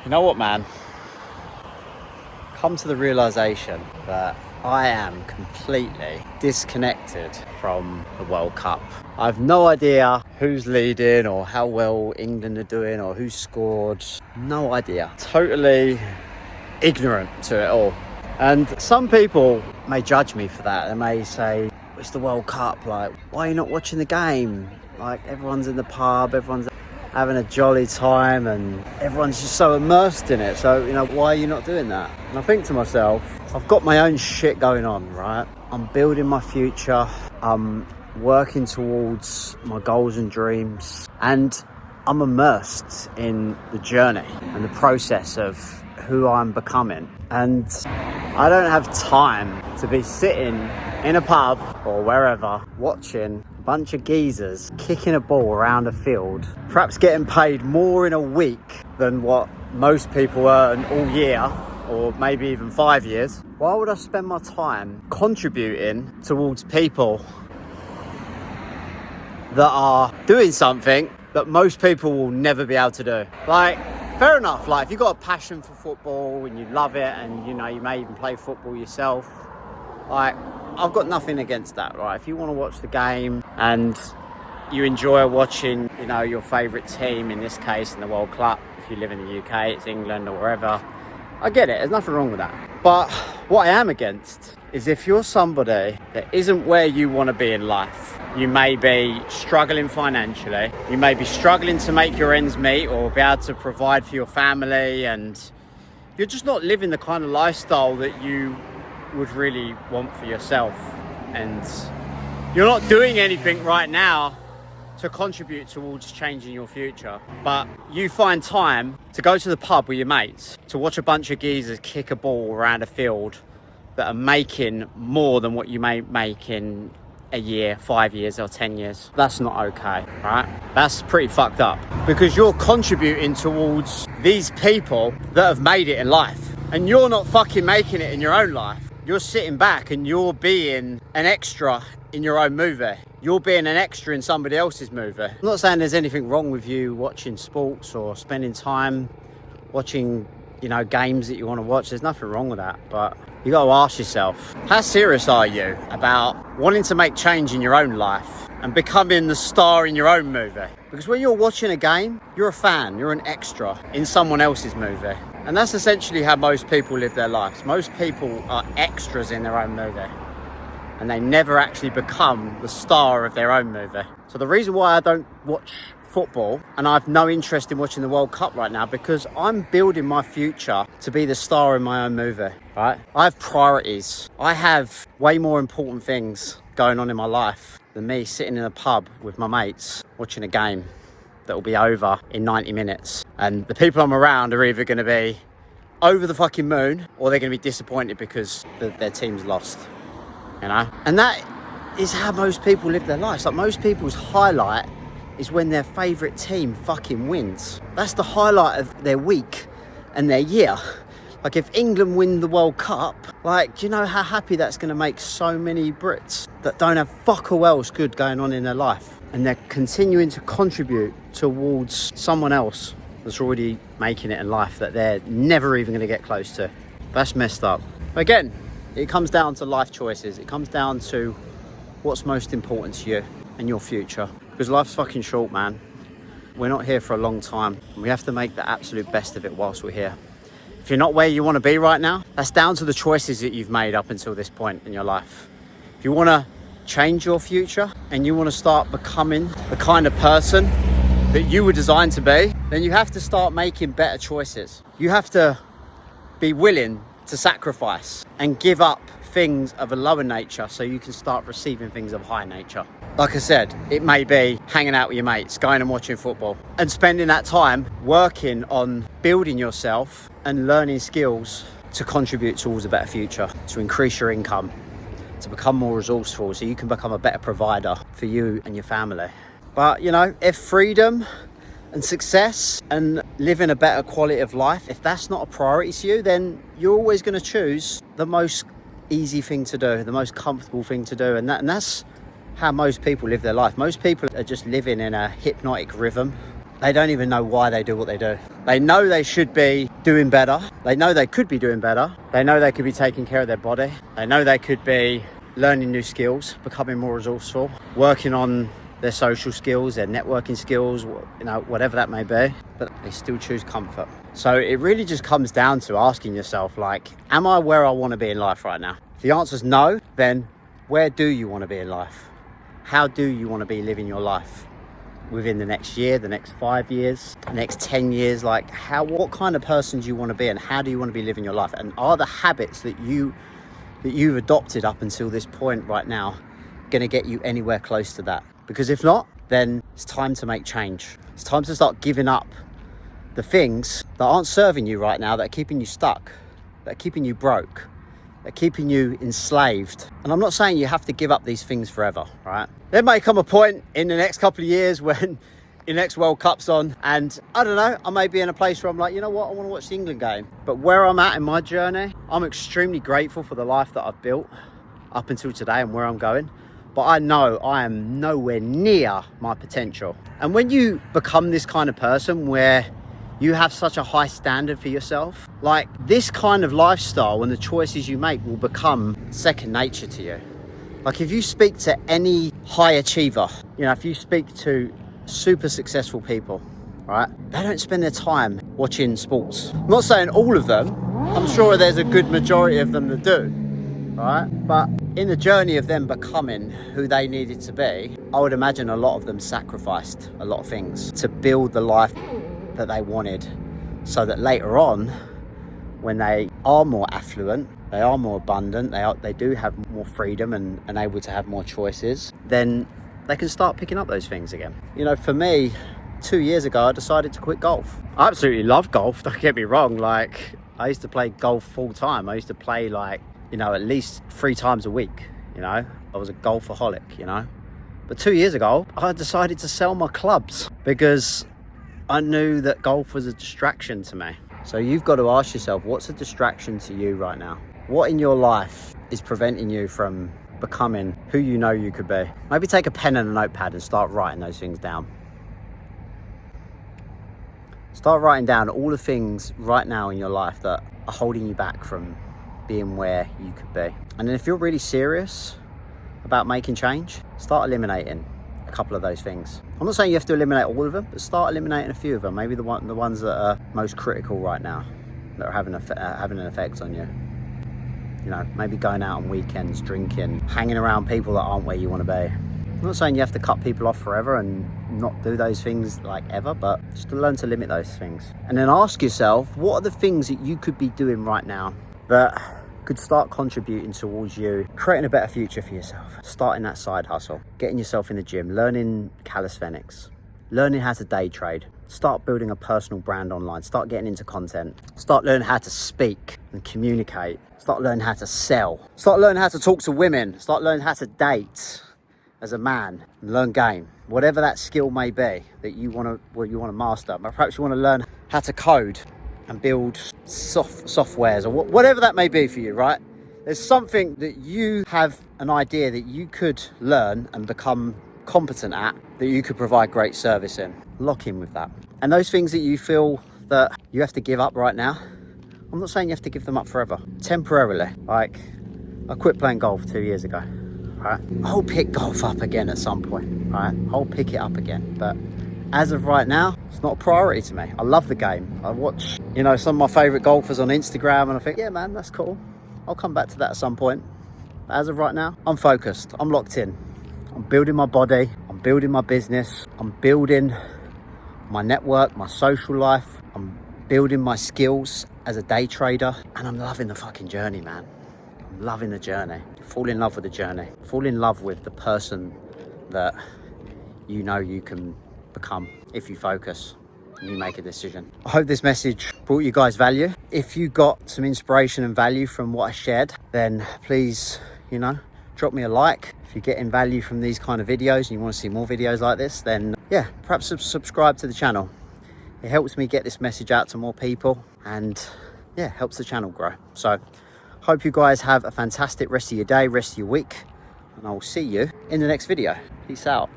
You know what, man? Come to the realization that I am completely disconnected from the World Cup. I have no idea who's leading or how well England are doing or who scored. No idea. Totally ignorant to it all. And some people may judge me for that. They may say, it's the World Cup, like, why are you not watching the game? Like, everyone's in the pub, everyone's having a jolly time and everyone's just so immersed in it. So, why are you not doing that? And I think to myself, I've got my own shit going on, right? I'm building my future. I'm working towards my goals and dreams. And I'm immersed in the journey and the process of who I'm becoming. And I don't have time to be sitting in a pub or wherever watching a bunch of geezers kicking a ball around a field, perhaps getting paid more in a week than what most people earn all year, or maybe even 5 years. Why would I spend my time contributing towards people that are doing something that most people will never be able to do? Like, fair enough, like if you've got a passion for football and you love it and you may even play football yourself, like, I've got nothing against that, right? If you want to watch the game and you enjoy watching, your favourite team, in this case in the World Cup, if you live in the UK, it's England or wherever, I get it, there's nothing wrong with that. But what I am against is if you're somebody that isn't where you want to be in life, you may be struggling financially, you may be struggling to make your ends meet or be able to provide for your family, and you're just not living the kind of lifestyle that you would really want for yourself, and you're not doing anything right now to contribute towards changing your future, but you find time to go to the pub with your mates to watch a bunch of geezers kick a ball around a field that are making more than what you may make in a year, 5 years or 10 years. That's not okay, right? That's pretty fucked up, because you're contributing towards these people that have made it in life, and you're not fucking making it in your own life. You're sitting back and you're being an extra in your own movie. You're being an extra in somebody else's movie. I'm not saying there's anything wrong with you watching sports or spending time watching, games that you want to watch. There's nothing wrong with that. But you got to ask yourself, how serious are you about wanting to make change in your own life and becoming the star in your own movie? Because when you're watching a game, you're a fan, you're an extra in someone else's movie. And that's essentially how most people live their lives. Most people are extras in their own movie, and they never actually become the star of their own movie. So the reason why I don't watch football and I have no interest in watching the World Cup right now, because I'm building my future to be the star in my own movie, right? I have priorities. I have way more important things going on in my life than me sitting in a pub with my mates watching a game that will be over in 90 minutes. And the people I'm around are either going to be over the fucking moon or they're going to be disappointed because their team's lost, And that is how most people live their lives. Like, most people's highlight is when their favourite team fucking wins. That's the highlight of their week and their year. Like, if England win the World Cup, like, do you know how happy that's going to make so many Brits that don't have fuck all else good going on in their life? And they're continuing to contribute towards someone else that's already making it in life that they're never even going to get close to. That's messed up. Again, it comes down to life choices. It comes down to what's most important to you and your future. Because life's fucking short, man. We're not here for a long time. We have to make the absolute best of it whilst we're here. If you're not where you want to be right now, that's down to the choices that you've made up until this point in your life. If you want to change your future and you want to start becoming the kind of person that you were designed to be, then you have to start making better choices. You have to be willing to sacrifice and give up things of a lower nature so you can start receiving things of high nature. Like I said, it may be hanging out with your mates, going and watching football, and spending that time working on building yourself and learning skills to contribute towards a better future, to increase your income, to become more resourceful so you can become a better provider for you and your family. But if freedom and success and living a better quality of life, if that's not a priority to you, then you're always going to choose the most easy thing to do, the most comfortable thing to do. And that's how most people live their life. Most people are just living in a hypnotic rhythm they don't even know why they do what they do. They know they should be doing better. They know they could be doing better. They know they could be taking care of their body. They know they could be learning new skills, becoming more resourceful, working on their social skills, their networking skills, you know, whatever that may be, but they still choose comfort. So it really just comes down to asking yourself, like, am I where I want to be in life right now? If the answer is no, then where do you want to be in life? How do you want to be living your life within the next year, the next 5 years, the next 10 years? Like, what kind of person do you want to be, and how do you want to be living your life? And are the habits that you've adopted up until this point right now going to get you anywhere close to that? Because if not, then it's time to make change. It's time to start giving up the things that aren't serving you right now, that are keeping you stuck, that are keeping you broke, that are keeping you enslaved. And I'm not saying you have to give up these things forever, right? There may come a point in the next couple of years when your next World Cup's on, and I don't know, I may be in a place where I'm like, you know what, I want to watch the England game. But where I'm at in my journey, I'm extremely grateful for the life that I've built up until today and where I'm going. But I know I am nowhere near my potential. And when you become this kind of person where you have such a high standard for yourself, like, this kind of lifestyle and the choices you make will become second nature to you. Like, if you speak to any high achiever, you know, if you speak to super successful people, right, they don't spend their time watching sports. I'm not saying all of them. I'm sure there's a good majority of them that do, right? But in the journey of them becoming who they needed to be, I would imagine a lot of them sacrificed a lot of things to build the life that they wanted, so that later on, when they are more affluent, they are more abundant, they do have more freedom and able to have more choices, then they can start picking up those things again. You know, for me, 2 years ago, I decided to quit golf. I absolutely love golf, don't get me wrong. Like, I used to play golf full time. I used to play, like, you know, at least 3 times a week, you know. I was a golfaholic, you know. But 2 years ago, I decided to sell my clubs because I knew that golf was a distraction to me. So you've got to ask yourself, what's a distraction to you right now? What in your life is preventing you from becoming who you know you could be? Maybe take a pen and a notepad and start writing those things down. Start writing down all the things right now in your life that are holding you back from being where you could be. And then if you're really serious about making change, start eliminating a couple of those things. I'm not saying you have to eliminate all of them, but start eliminating a few of them. Maybe the ones that are most critical right now, that are having an effect on you. You know, maybe going out on weekends, drinking, hanging around people that aren't where you want to be. I'm not saying you have to cut people off forever and not do those things like ever, but just to learn to limit those things. And then ask yourself, what are the things that you could be doing right now that could start contributing towards you creating a better future for yourself? Starting that side hustle, getting yourself in the gym, learning calisthenics, learning how to day trade, start building a personal brand online, start getting into content, start learning how to speak and communicate, start learning how to sell, start learning how to talk to women, start learning how to date as a man, and learn game, whatever that skill may be that you want to master. But perhaps you want to learn how to code and build softwares or whatever that may be for you, right? There's something that you have an idea that you could learn and become competent at, that you could provide great service in. Lock in with that. And those things that you feel that you have to give up right now, I'm not saying you have to give them up forever. Temporarily. Like, I quit playing golf 2 years ago, right? I'll pick golf up again at some point, right? I'll pick it up again. But as of right now, it's not a priority to me. I love the game. I watch, you know, some of my favourite golfers on Instagram and I think, yeah, man, that's cool. I'll come back to that at some point. But as of right now, I'm focused. I'm locked in. I'm building my body. I'm building my business. I'm building my network, my social life. I'm building my skills as a day trader. And I'm loving the fucking journey, man. I'm loving the journey. Fall in love with the journey. Fall in love with the person that you know you can become if you focus and you make a decision. I hope this message brought you guys value. If you got some inspiration and value from what I shared, then please, you know, drop me a like. If you're getting value from these kind of videos and you want to see more videos like this, then yeah, perhaps subscribe to the channel. It helps me get this message out to more people and yeah, helps the channel grow. So hope you guys have a fantastic rest of your day, rest of your week, and I'll see you in the next video. Peace out.